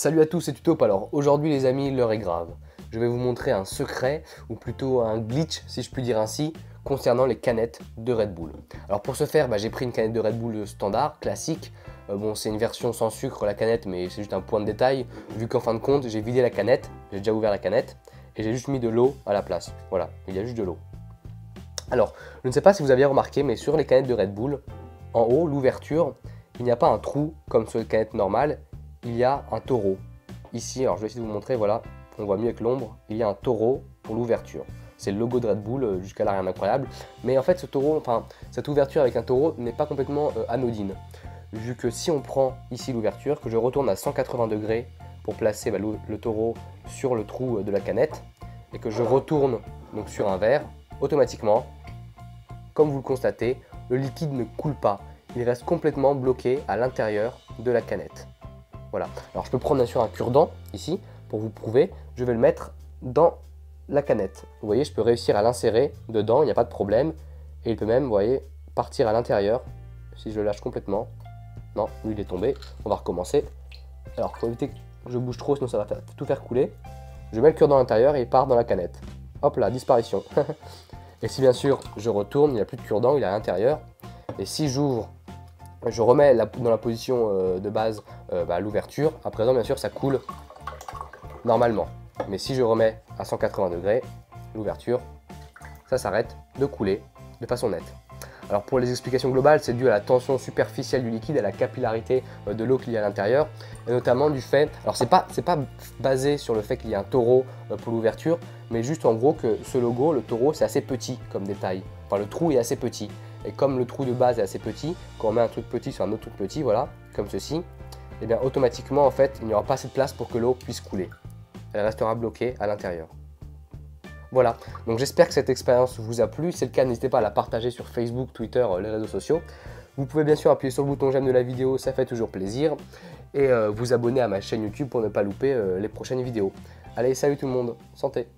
Salut à tous, c'est Tutop. Alors aujourd'hui les amis, l'heure est grave. Je vais vous montrer un secret, ou plutôt un glitch si je puis dire ainsi, concernant les canettes de Red Bull. Alors pour ce faire, j'ai pris une canette de Red Bull standard, classique. Bon, c'est une version sans sucre la canette, mais c'est juste un point de détail, vu qu'en fin de compte j'ai vidé la canette, j'ai déjà ouvert la canette, et j'ai juste mis de l'eau à la place. Voilà, il y a juste de l'eau. Alors, je ne sais pas si vous aviez remarqué, mais sur les canettes de Red Bull, en haut, l'ouverture, il n'y a pas un trou comme sur les canettes normales, il y a un taureau. Ici, alors je vais essayer de vous montrer, voilà, on voit mieux avec l'ombre, il y a un taureau pour l'ouverture. C'est le logo de Red Bull, jusqu'à là rien d'incroyable. Mais en fait, ce taureau, enfin, cette ouverture avec un taureau n'est pas complètement anodine. Vu que si on prend ici l'ouverture, que je retourne à 180 degrés pour placer le taureau sur le trou de la canette, et que je retourne donc sur un verre, automatiquement, comme vous le constatez, le liquide ne coule pas. Il reste complètement bloqué à l'intérieur de la canette. Voilà. Alors je peux prendre bien sûr un cure-dent ici pour vous prouver. Je vais le mettre dans la canette. Vous voyez, je peux réussir à l'insérer dedans, il n'y a pas de problème. Et il peut même, vous voyez, partir à l'intérieur si je le lâche complètement. Non, lui il est tombé. On va recommencer. Alors pour éviter que je bouge trop, sinon ça va tout faire couler. Je mets le cure-dent à l'intérieur et il part dans la canette. Hop là, disparition. Et si bien sûr je retourne, il n'y a plus de cure-dent, il est à l'intérieur. Et si j'ouvre, je remets dans la position de base l'ouverture. À présent, bien sûr, ça coule normalement. Mais si je remets à 180 degrés, l'ouverture, ça s'arrête de couler de façon nette. Alors pour les explications globales, c'est dû à la tension superficielle du liquide, à la capillarité de l'eau qu'il y a à l'intérieur, et notamment du fait, alors c'est pas basé sur le fait qu'il y ait un taureau pour l'ouverture, mais juste en gros que ce logo, le taureau, c'est assez petit comme détail. Enfin, le trou est assez petit. Et comme le trou de base est assez petit, quand on met un truc petit sur un autre truc petit, voilà, comme ceci, et bien automatiquement en fait, il n'y aura pas assez de place pour que l'eau puisse couler. Elle restera bloquée à l'intérieur. Voilà, donc j'espère que cette expérience vous a plu. Si c'est le cas, n'hésitez pas à la partager sur Facebook, Twitter, les réseaux sociaux. Vous pouvez bien sûr appuyer sur le bouton j'aime de la vidéo, ça fait toujours plaisir. Et vous abonner à ma chaîne YouTube pour ne pas louper les prochaines vidéos. Allez, salut tout le monde, santé!